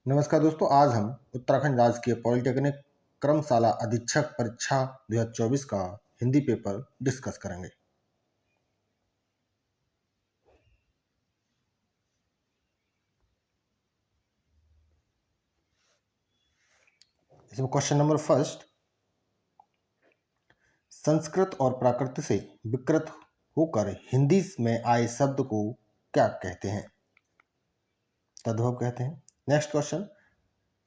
नमस्कार दोस्तों, आज हम उत्तराखंड राजकीय पॉलिटेक्निक क्रमशाला अधीक्षक परीक्षा 2024 का हिंदी पेपर डिस्कस करेंगे। इसमें क्वेश्चन नंबर फर्स्ट, संस्कृत और प्राकृत से विकृत होकर हिंदी में आए शब्द को क्या कहते हैं? तद्भव कहते हैं। नेक्स्ट क्वेश्चन,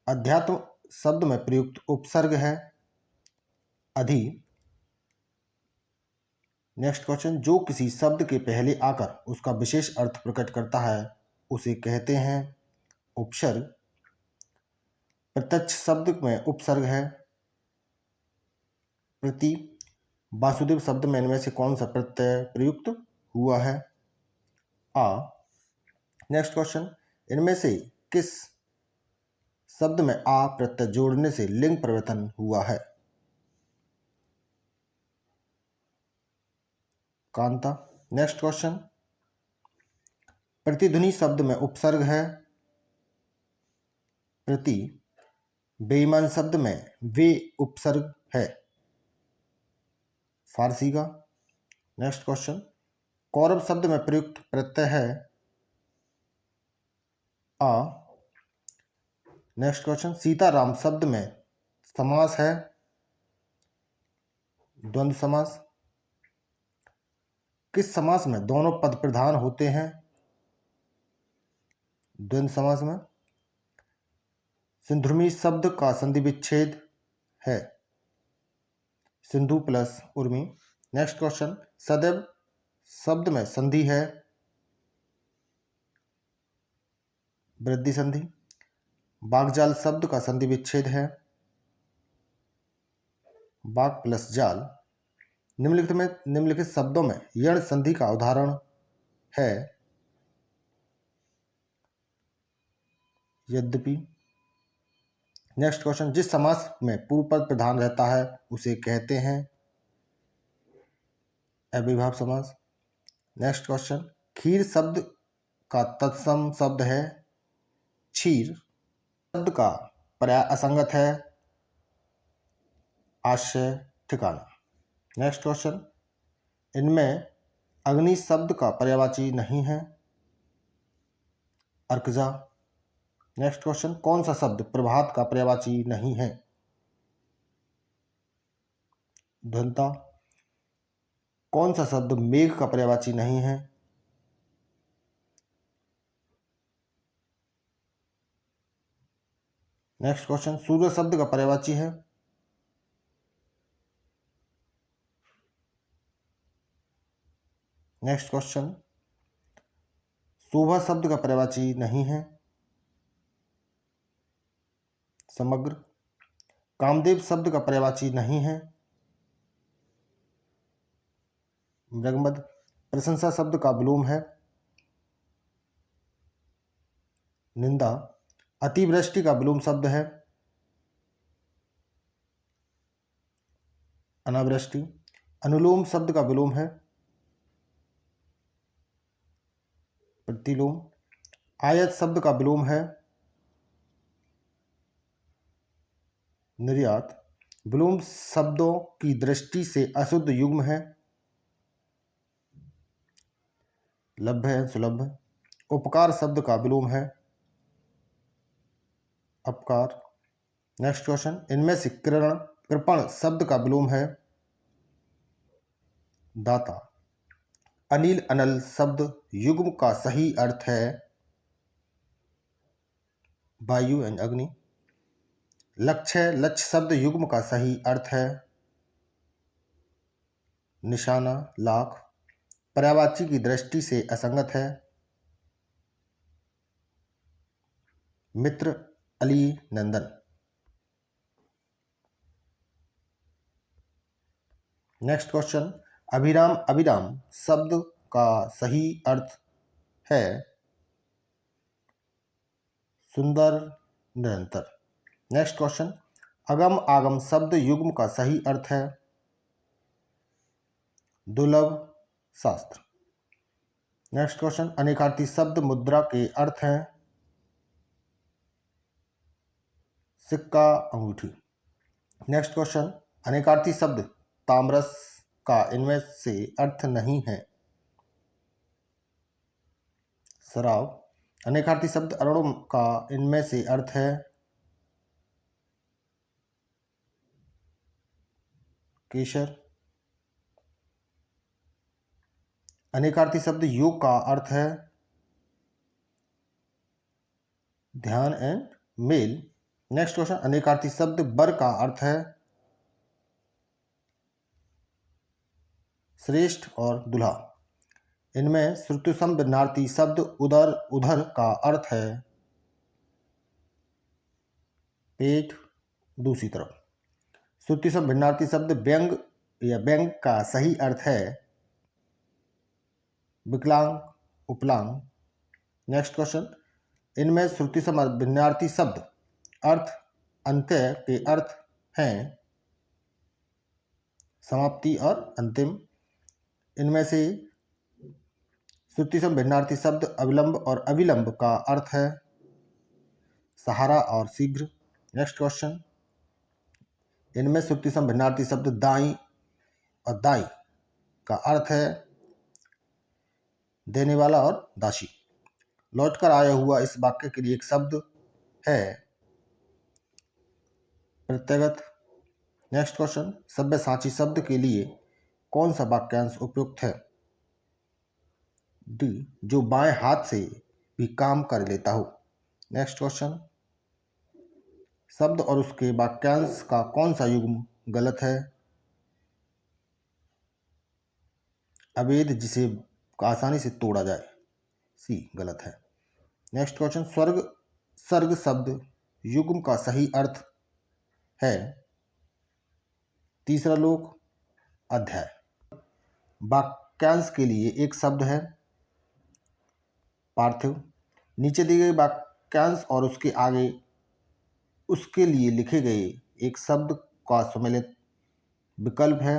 अध्यात्म शब्द में प्रयुक्त उपसर्ग है अधि। नेक्स्ट क्वेश्चन, जो किसी शब्द के पहले आकर उसका विशेष अर्थ प्रकट करता है उसे कहते हैं उपसर्ग। प्रत्यक्ष शब्द में उपसर्ग है प्रति। वासुदेव शब्द में इनमें से कौन सा प्रत्यय प्रयुक्त हुआ है? आ। नेक्स्ट क्वेश्चन, इनमें से किस शब्द में आ प्रत्यय जोड़ने से लिंग परिवर्तन हुआ है? कांता। नेक्स्ट क्वेश्चन, प्रतिध्वनि शब्द में उपसर्ग है प्रति। बेईमान शब्द में वे उपसर्ग है फारसी का। नेक्स्ट क्वेश्चन, कौरव शब्द में प्रयुक्त प्रत्यय है आ। नेक्स्ट क्वेश्चन, सीताराम शब्द में समास है द्वंद्व समास। किस समास में दोनों पद प्रधान होते हैं? द्वंद्व समास में। सिंधुर्मी शब्द का संधि विच्छेद है Sindhu plus Urmi. Next question, सदैव शब्द में संधि है वृद्धि संधि। बागजाल शब्द का संधि विच्छेद है बाग प्लस जाल। निम्नलिखित शब्दों में यण संधि का उदाहरण है यद्यपि। नेक्स्ट क्वेश्चन, जिस समास में पूर्व पद प्रधान रहता है उसे कहते हैं अव्ययीभाव समास। नेक्स्ट क्वेश्चन, खीर शब्द का तत्सम शब्द है क्षीर। शब्द का पर्याय असंगत है आश्रय ठिकाना। नेक्स्ट क्वेश्चन, इनमें अग्नि शब्द का पर्यायवाची नहीं है अर्कजा। नेक्स्ट क्वेश्चन, कौन सा शब्द प्रभात का पर्यायवाची नहीं है? ध्वंता। कौन सा शब्द मेघ का पर्यायवाची नहीं है? नेक्स्ट क्वेश्चन, सूर्य शब्द का पर्यायवाची है नेक्स्ट क्वेश्चन, शोभा शब्द का पर्यायवाची नहीं है समग्र। कामदेव शब्द का पर्यायवाची नहीं है मृगमद। प्रशंसा शब्द का विलोम है निंदा। अतिवृष्टि का विलोम शब्द है अनावृष्टि। अनुलोम शब्द का विलोम है प्रतिलोम। आयत शब्द का विलोम है निर्यात। विलोम शब्दों की दृष्टि से अशुद्ध युग्म है लभ्य है सुलभ। उपकार शब्द का विलोम है अपकार। नेक्स्ट क्वेश्चन, इनमें से कृपण शब्द का विलोम है दाता। अनिल अनल शब्द युग्म का सही अर्थ है वायु एंड अग्नि। लक्ष्य लक्ष्य शब्द युग्म का सही अर्थ है निशाना लाख। पर्यायवाची की दृष्टि से असंगत है मित्र अली नंदन। नेक्स्ट क्वेश्चन, अभिराम अभिराम शब्द का सही अर्थ है सुंदर निरंतर। नेक्स्ट क्वेश्चन, अगम आगम शब्द युग्म का सही अर्थ है दुर्लभ शास्त्र। नेक्स्ट क्वेश्चन, अनेकार्थी शब्द मुद्रा के अर्थ हैं सिक्का, अंगूठी। नेक्स्ट क्वेश्चन, अनेकार्थी शब्द तामरस का इनमें से अर्थ नहीं है। शराब। अनेकार्थी शब्द अरुण का इनमें से अर्थ है। केशर। अनेकार्थी शब्द योग का अर्थ है ध्यान एंड मेल। नेक्स्ट क्वेश्चन, अनेकार्थी शब्द बर का अर्थ है श्रेष्ठ और दूल्हा। इनमें श्रुतिसम भिन्नार्थी शब्द उदर उधर का अर्थ है पेट, दूसरी तरफ। श्रुतिसम भिन्नार्थी शब्द व्यंग या व्यंग का सही अर्थ है विकलांग, उपलांग। नेक्स्ट क्वेश्चन, इनमें श्रुतिसम भिन्नार्थी शब्द अर्थ अंत्य के अर्थ हैं समाप्ति और अंतिम। इनमें से श्रुतिसम भिन्नार्थी शब्द अविलंब और अविलंब का अर्थ है सहारा और शीघ्र। नेक्स्ट क्वेश्चन, इनमें श्रुतिसम भिन्नार्थी शब्द दाई और दाई का अर्थ है देने वाला और दासी। लौटकर आया हुआ इस वाक्य के लिए एक शब्द है प्रत्यगत। नेक्स्ट क्वेश्चन, सब्यसाची शब्द के लिए कौन सा वाक्यांश उपयुक्त है। डी, जो बाएं हाथ से भी काम कर लेता हो। नेक्स्ट क्वेश्चन, शब्द और उसके वाक्यांश का कौन सा युग्म गलत है। अवेद, जिसे आसानी से तोड़ा जाए। सी गलत है। नेक्स्ट क्वेश्चन, स्वर्ग सर्ग शब्द युग्म का सही अर्थ है तीसरा लोक, अध्याय। वाक्यांश के लिए एक शब्द है पार्थिव। नीचे दिए गए वाक्यांश और उसके आगे उसके लिए लिखे गए एक शब्द का सम्मिलित विकल्प है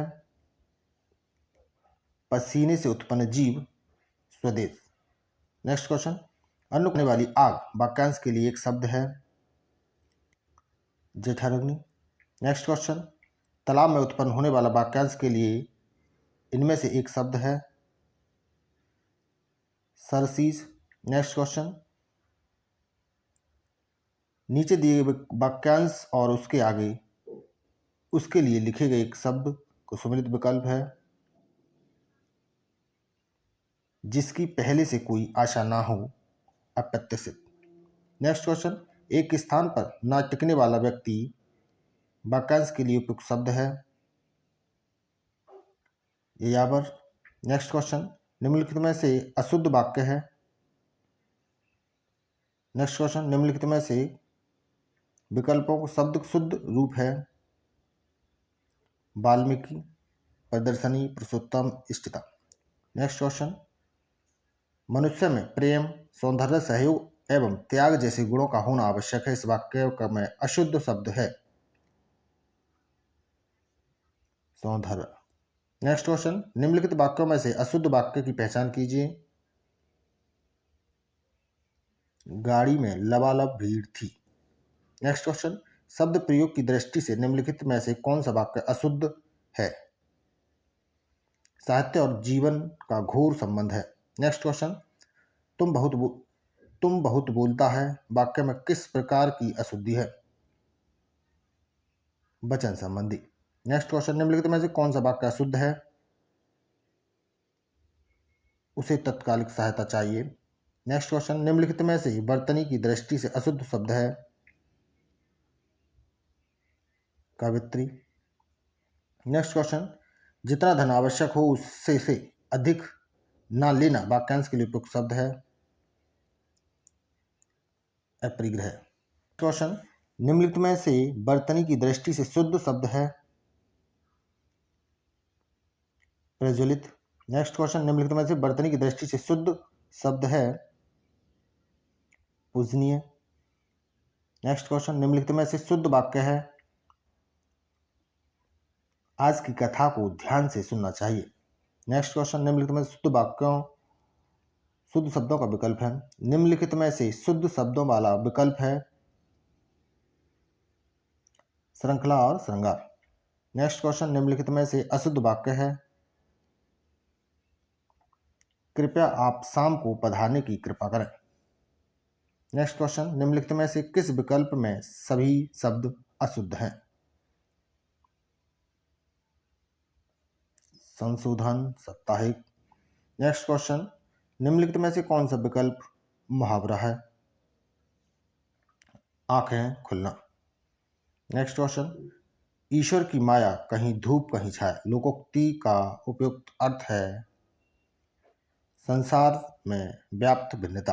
पसीने से उत्पन्न जीव, स्वदेश। नेक्स्ट क्वेश्चन, अन्न करने वाली आग वाक्यांश के लिए एक शब्द है जेठारग्नि। नेक्स्ट क्वेश्चन, तालाब में उत्पन्न होने वाला वाक्यांश के लिए इनमें से एक शब्द है सरसीज। नेक्स्ट क्वेश्चन, नीचे दिए गए वाक्यांश और उसके आगे उसके लिए लिखे गए एक शब्द को सम्मिलित विकल्प है जिसकी पहले से कोई आशा ना हो, अप्रत्याशित। नेक्स्ट क्वेश्चन, एक स्थान पर न टिकने वाला व्यक्ति वाक्यांश के लिए उपयुक्त शब्द है यावर। नेक्स्ट क्वेश्चन, निम्नलिखित में से अशुद्ध वाक्य है। नेक्स्ट क्वेश्चन, निम्नलिखित में से विकल्पों को शब्द शुद्ध रूप है वाल्मीकि, प्रदर्शनी, पुरुषोत्तम, इष्टता। नेक्स्ट क्वेश्चन, मनुष्य में प्रेम, सौंदर्य, सहयोग एवं त्याग जैसे गुणों का होना आवश्यक है। इस वाक्य में अशुद्ध शब्द है सौंदर्य। नेक्स्ट क्वेश्चन, निम्नलिखित वाक्यों में से अशुद्ध वाक्य की पहचान कीजिए। गाड़ी में लबालब भीड़ थी। नेक्स्ट क्वेश्चन, शब्द प्रयोग की दृष्टि से निम्नलिखित में से कौन सा वाक्य अशुद्ध है। साहित्य और जीवन का घोर संबंध है। नेक्स्ट क्वेश्चन, तुम बहुत बोलता है वाक्य में किस प्रकार की अशुद्धि है। वचन संबंधी। नेक्स्ट क्वेश्चन, निम्नलिखित में से कौन सा वाक्य अशुद्ध है, उसे तत्कालिक सहायता चाहिए। नेक्स्ट क्वेश्चन, निम्नलिखित में से वर्तनी की दृष्टि से अशुद्ध शब्द है कवित्री। नेक्स्ट क्वेश्चन, जितना धन आवश्यक हो उससे से अधिक ना लेना वाक्यांश के लिए उपयुक्त शब्द है अपरिग्रह। क्वेश्चन, निम्नलिखित में से वर्तनी की दृष्टि से शुद्ध शब्द है प्रज्वलित। नेक्स्ट क्वेश्चन, निम्नलिखित में से वर्तनी की दृष्टि से शुद्ध शब्द है पूजनीय। नेक्स्ट क्वेश्चन, निम्नलिखित में से शुद्ध वाक्य है आज की कथा को ध्यान से सुनना चाहिए। नेक्स्ट क्वेश्चन, निम्नलिखित में शुद्ध शब्दों का विकल्प है। निम्नलिखित में से शुद्ध शब्दों वाला विकल्प है श्रृंखला और श्रृंगार। नेक्स्ट क्वेश्चन, निम्नलिखित में से अशुद्ध वाक्य है। कृपया आप शाम को पधारने की कृपा करें। नेक्स्ट क्वेश्चन, निम्नलिखित में से किस विकल्प में सभी शब्द अशुद्ध हैं? संशोधन, साप्ताहिक। नेक्स्ट क्वेश्चन, निम्नलिखित में से कौन सा विकल्प मुहावरा है? आंखें खुलना। नेक्स्ट क्वेश्चन, ईश्वर की माया कहीं धूप कहीं छाया लोकोक्ति का उपयुक्त अर्थ है? संसार में व्याप्त भिन्नता।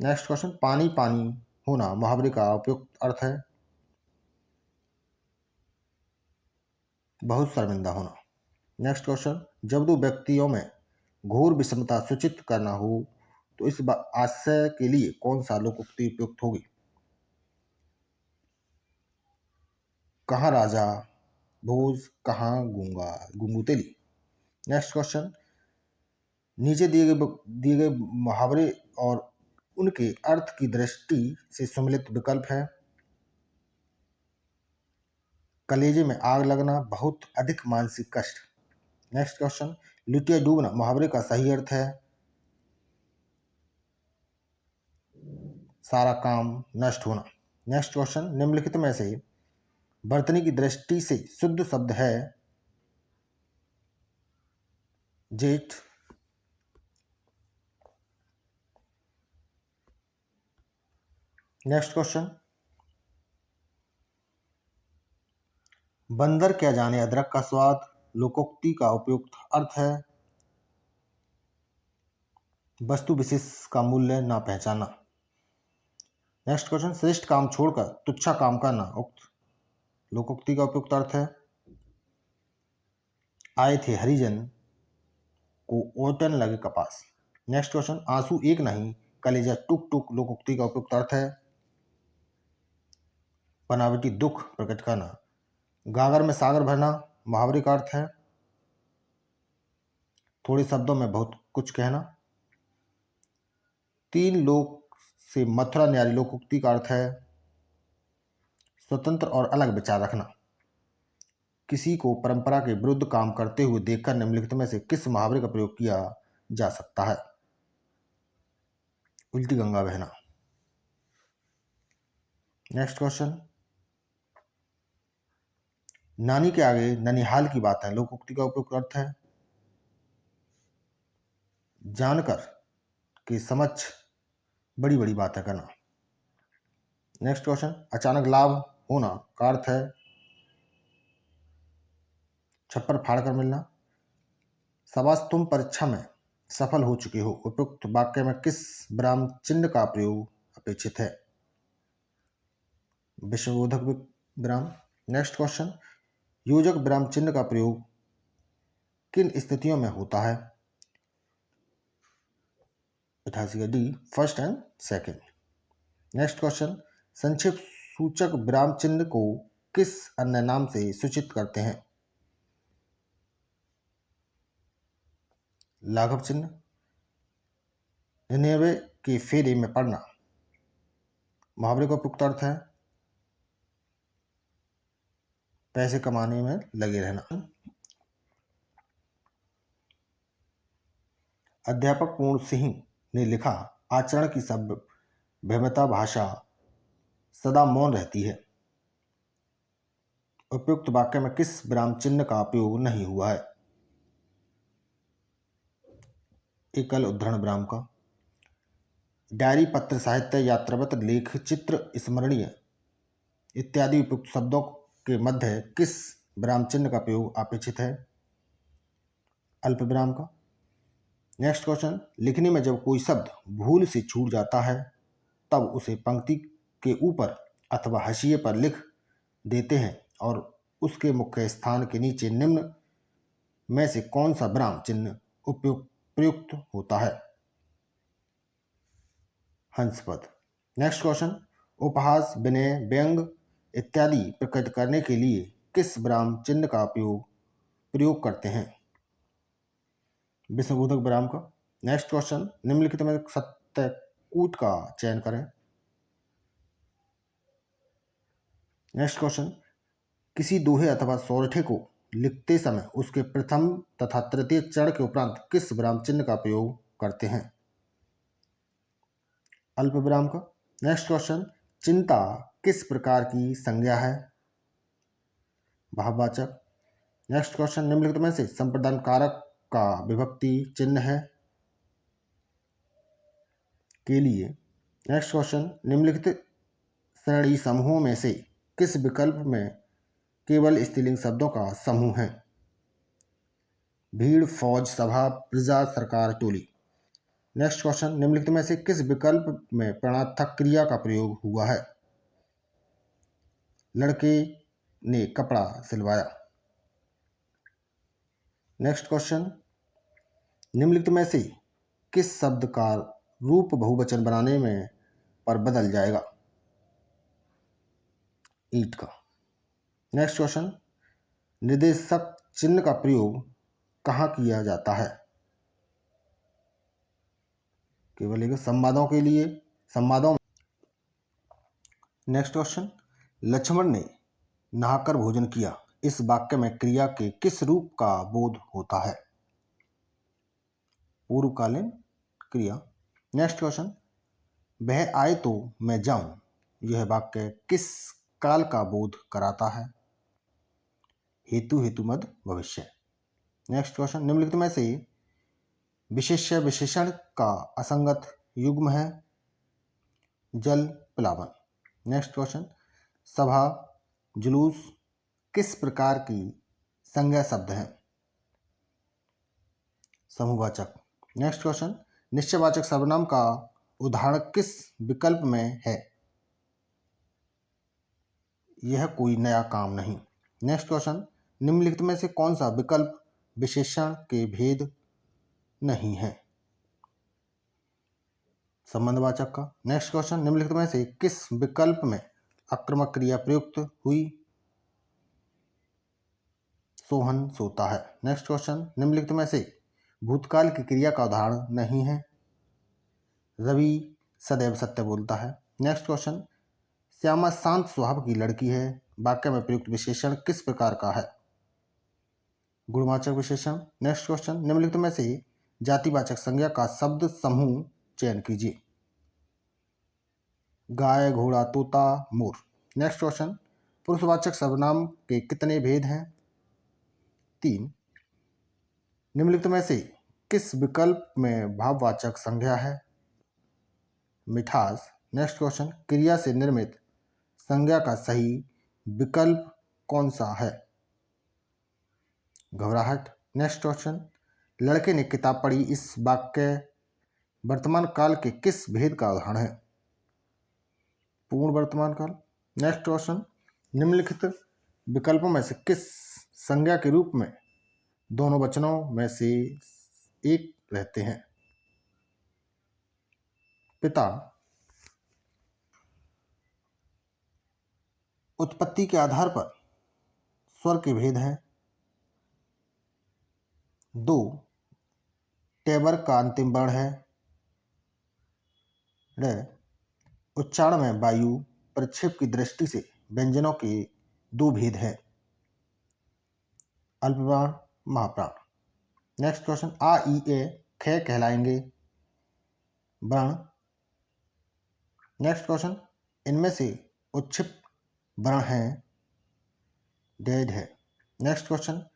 नेक्स्ट क्वेश्चन, पानी पानी होना मुहावरे का उपयुक्त अर्थ है? बहुत शर्मिंदा होना। नेक्स्ट क्वेश्चन, जब दो व्यक्तियों में घोर विषमता सूचित करना हो तो इस आशय के लिए कौन सा लोकोक्ति उपयुक्त होगी? कहाँ राजा भोज, कहाँ गूंगा गूंगू तेली। नेक्स्ट क्वेश्चन, नीचे दिए गए मुहावरे और उनके अर्थ की दृष्टि से सम्मिलित विकल्प है। कलेजे में आग लगना, बहुत अधिक मानसिक कष्ट। नेक्स्ट क्वेश्चन, लुटिया डूबना मुहावरे का सही अर्थ है? सारा काम नष्ट होना। नेक्स्ट क्वेश्चन, निम्नलिखित में से वर्तनी की दृष्टि से शुद्ध शब्द है? जेठ। नेक्स्ट क्वेश्चन, बंदर क्या जाने अदरक का स्वाद लोकोक्ति का उपयुक्त अर्थ है? वस्तु विशेष का मूल्य ना पहचाना। नेक्स्ट क्वेश्चन, श्रेष्ठ काम छोड़कर तुच्छा काम करना उक्त लोकोक्ति का उपयुक्त अर्थ है? आए थे हरिजन को ओटन लगे कपास। नेक्स्ट क्वेश्चन, आंसू एक नहीं कलेजा टुक टुक लोकोक्ति का उपयुक्त अर्थ है? बनावटी दुख प्रकट करना। गागर में सागर भरना मुहावरे का अर्थ है? थोड़े शब्दों में बहुत कुछ कहना। तीन लोक से मथुरा न्यारी लोकोक्ति का अर्थ है? स्वतंत्र और अलग विचार रखना। किसी को परंपरा के विरुद्ध काम करते हुए देखकर निम्नलिखित में से किस मुहावरे का प्रयोग किया जा सकता है? उल्टी गंगा बहना। नेक्स्ट क्वेश्चन, नानी के आगे ननिहाल की बात है लोकोक्ति का उपयुक्त अर्थ है? जानकर के समक्ष बड़ी बड़ी बातें करना। नेक्स्ट क्वेश्चन, अचानक लाभ होना का अर्थ है? छप्पर फाड़कर मिलना। शाबाश तुम परीक्षा में सफल हो चुके हो उपयुक्त वाक्य में किस विराम चिन्ह का प्रयोग अपेक्षित है? विश्वबोधक विराम। नेक्स्ट क्वेश्चन, योजक विराम चिन्ह का प्रयोग किन स्थितियों में होता है? 88 का D, first and second. Next question, संक्षिप्त सूचक विराम चिन्ह को किस अन्य नाम से सूचित करते हैं? लाघव चिन्ह। निन्यानवे के फेरे में पड़ना मुहावरे का उपयुक्त अर्थ है? पैसे कमाने में लगे रहना। अध्यापक पूर्ण सिंह ने लिखा, आचरण की सब भयभता भाषा सदा मौन रहती है। उपयुक्त वाक्य में किस विराम चिन्ह का उपयोग नहीं हुआ है? एकल उद्धरण विराम का। डायरी, पत्र, साहित्य, यात्रापत्र, लेख, चित्र, स्मरणीय इत्यादि उपयुक्त शब्दों के मध्य किस विराम चिन्ह का प्रयोग अपेक्षित है? अल्प विराम का। नेक्स्ट क्वेश्चन, लिखने में जब कोई शब्द भूल से छूट जाता है तब उसे पंक्ति के ऊपर अथवा हाशिए पर लिख देते हैं और उसके मुख्य स्थान के नीचे निम्न में से कौन सा विराम चिन्ह प्रयुक्त होता है? हंसपद। नेक्स्ट क्वेश्चन, उपहास, विनय, व्यंग इत्यादि प्रकट करने के लिए किस विराम चिन्ह का प्रयोग करते हैं? विस्मयबोधक विराम का। नेक्स्ट क्वेश्चन, निम्नलिखित में सत्यकूट का चयन करें। नेक्स्ट क्वेश्चन, किसी दोहे अथवा सौरठे को लिखते समय उसके प्रथम तथा तृतीय चरण के उपरांत किस विराम चिन्ह का प्रयोग करते हैं? अल्प विराम का। नेक्स्ट क्वेश्चन, चिंता किस प्रकार की संज्ञा है? भाववाचक। नेक्स्ट क्वेश्चन, निम्नलिखित में से संप्रदान कारक का विभक्ति चिन्ह है? के लिए। नेक्स्ट क्वेश्चन, निम्नलिखित श्रेणी समूहों में से किस विकल्प में केवल स्त्रीलिंग शब्दों का समूह है? भीड़, फौज, सभा, प्रजा, सरकार, टोली। नेक्स्ट क्वेश्चन, निम्नलिखित में से किस विकल्प में प्रणार्थक क्रिया का प्रयोग हुआ है? लड़के ने कपड़ा सिलवाया। नेक्स्ट क्वेश्चन, निम्नलिखित में से किस शब्द का रूप बहुवचन बनाने में पर बदल जाएगा? ईंट का। नेक्स्ट क्वेश्चन, निर्देशक चिन्ह का प्रयोग कहाँ किया जाता है? केवल एक संवादों के लिए, संवादों। नेक्स्ट क्वेश्चन, लक्ष्मण ने नहाकर भोजन किया, इस वाक्य में क्रिया के किस रूप का बोध होता है? पूर्वकालीन क्रिया। नेक्स्ट क्वेश्चन, वह आए तो मैं जाऊं, यह वाक्य किस काल का बोध कराता है? हेतु, हेतु मद, भविष्य। नेक्स्ट क्वेश्चन, निम्नलिखित में से विशेष्य विशेषण का असंगत युग्म है? जल, प्लावन। नेक्स्ट क्वेश्चन, सभा, जुलूस किस प्रकार की संज्ञा शब्द है? समूहवाचक। नेक्स्ट क्वेश्चन, निश्चयवाचक सर्वनाम का उदाहरण किस विकल्प में है? यह कोई नया काम नहीं। नेक्स्ट क्वेश्चन, निम्नलिखित में से कौन सा विकल्प विशेषण के भेद नहीं है? संबंधवाचक का। नेक्स्ट क्वेश्चन, निम्नलिखित में से किस विकल्प में आक्रामक क्रिया प्रयुक्त हुई? सोहन सोता है। नेक्स्ट क्वेश्चन, निम्नलिखित में से भूतकाल की क्रिया का उदाहरण नहीं है? रवि सदैव सत्य बोलता है। नेक्स्ट क्वेश्चन, श्यामा शांत स्वभाव की लड़की है, वाक्य में प्रयुक्त विशेषण किस प्रकार का है? गुणवाचक विशेषण। नेक्स्ट क्वेश्चन, निम्नलिखित में से जातिवाचक संज्ञा का शब्द समूह चयन कीजिए। गाय, घोड़ा, तोता, मोर। नेक्स्ट क्वेश्चन, पुरुषवाचक सर्वनाम के कितने भेद हैं? 3। निम्नलिखित में से किस विकल्प में भाववाचक संज्ञा है? मिठास। नेक्स्ट क्वेश्चन, क्रिया से निर्मित संज्ञा का सही विकल्प कौन सा है? घबराहट। नेक्स्ट क्वेश्चन, लड़के ने किताब पढ़ी, इस वाक्य वर्तमान काल के किस भेद का उदाहरण है? पूर्ण वर्तमान काल। नेक्स्ट क्वेश्चन, निम्नलिखित विकल्पों में से किस संज्ञा के रूप में दोनों वचनों में से एक रहते हैं? पिता। उत्पत्ति के आधार पर स्वर के भेद हैं 2। टेबर का अंतिम वर्ण है ड़। उच्चारण में वायु प्रक्षेप की दृष्टि से व्यंजनों के 2 भेद हैं, अल्पप्राण, महाप्राण। नेक्स्ट क्वेश्चन, आ, ई, ए, ख कहलाएंगे वर्ण। नेक्स्ट क्वेश्चन, इनमें से उच्छिष्ट वर्ण हैं डैड है। नेक्स्ट क्वेश्चन,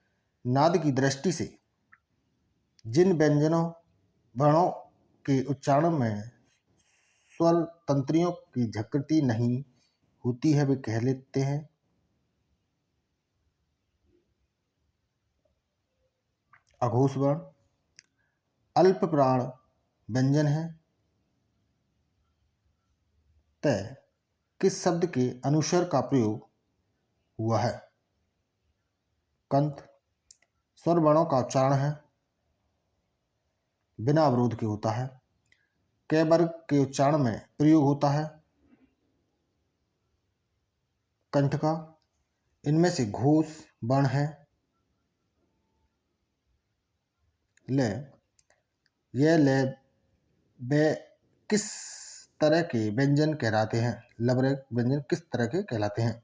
नाद की दृष्टि से जिन व्यंजनों वर्णों के उच्चारण में स्वर तंत्रियों की झकृति नहीं होती है वे कह लेते हैं अघोष वर्ण। अल्प प्राण व्यंजन है तय किस शब्द के अनुस्वर का प्रयोग हुआ है? कंत। स्वर वर्णों का उच्चारण है बिना अवरोध के होता है, क वर्ग के उच्चारण में प्रयोग होता है कंठ का। इनमें से घोष वर्ण है ले। यह ले वे किस तरह के व्यंजन कहलाते हैं? लवरक व्यंजन किस तरह के कहलाते हैं?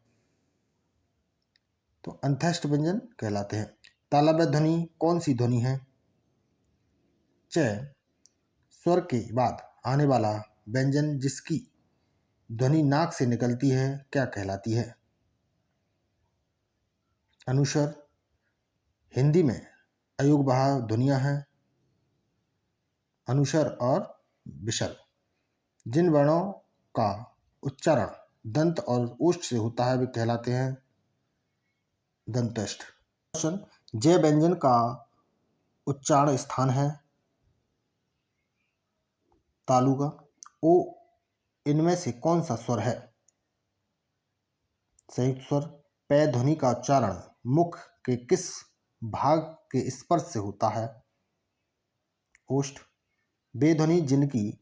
तो अंत्येष्ट व्यंजन कहलाते हैं। तालव्य ध्वनि कौन सी ध्वनि है? च। स्वर के बाद आने वाला व्यंजन जिसकी ध्वनि नाक से निकलती है क्या कहलाती है? अनुस्वर। हिंदी में अयुग्मभाव ध्वनियां हैं अनुस्वर और विसर्ग। जिन वर्णों का उच्चारण दंत और ओष्ठ से होता है वे कहलाते हैं दंतेष्ठ। क्वेश्चन, जय व्यंजन का उच्चारण स्थान है तालु का। ओ इनमें से कौन सा स्वर है? संयुक्त स्वर। पै ध्वनि का उच्चारण मुख के किस भाग के स्पर्श से होता है? ओष्ठ। वे ध्वनि जिनकी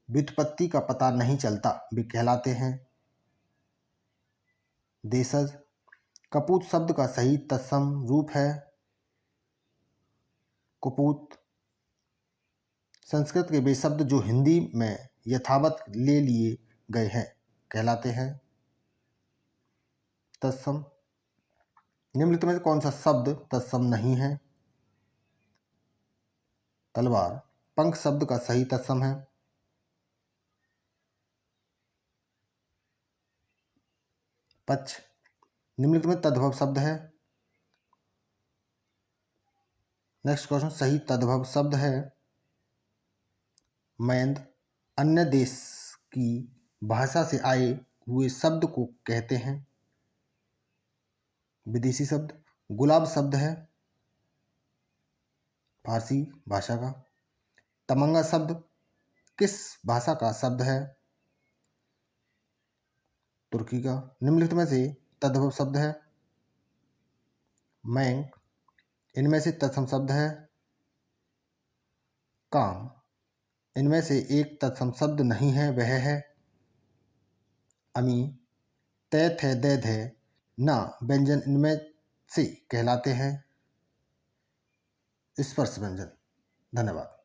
व्युत्पत्ति का पता नहीं चलता वे कहलाते हैं देशज। कपूत शब्द का सही तत्सम रूप है कुपूत। संस्कृत के वे शब्द जो हिंदी में यथावत ले लिए गए हैं कहलाते हैं तत्सम। निम्नलिखित में से कौन सा शब्द तत्सम नहीं है? तलवार। पंख शब्द का सही तत्सम है पक्ष। निम्नलिखित में तद्भव शब्द है। नेक्स्ट क्वेश्चन, सही तद्भव शब्द है मैंद। अन्य देश की भाषा से आए हुए शब्द को कहते हैं विदेशी शब्द। गुलाब शब्द है फारसी भाषा का। तमंगा शब्द किस भाषा का शब्द है? तुर्की का। निम्नलिखित में से तद्भव शब्द है मैंग। इनमें से तत्सम शब्द है काम। इनमें से एक तत्सम शब्द नहीं है वह है अमी। तय थे दे थे ना व्यंजन इनमें से कहलाते हैं स्पर्श व्यंजन। धन्यवाद।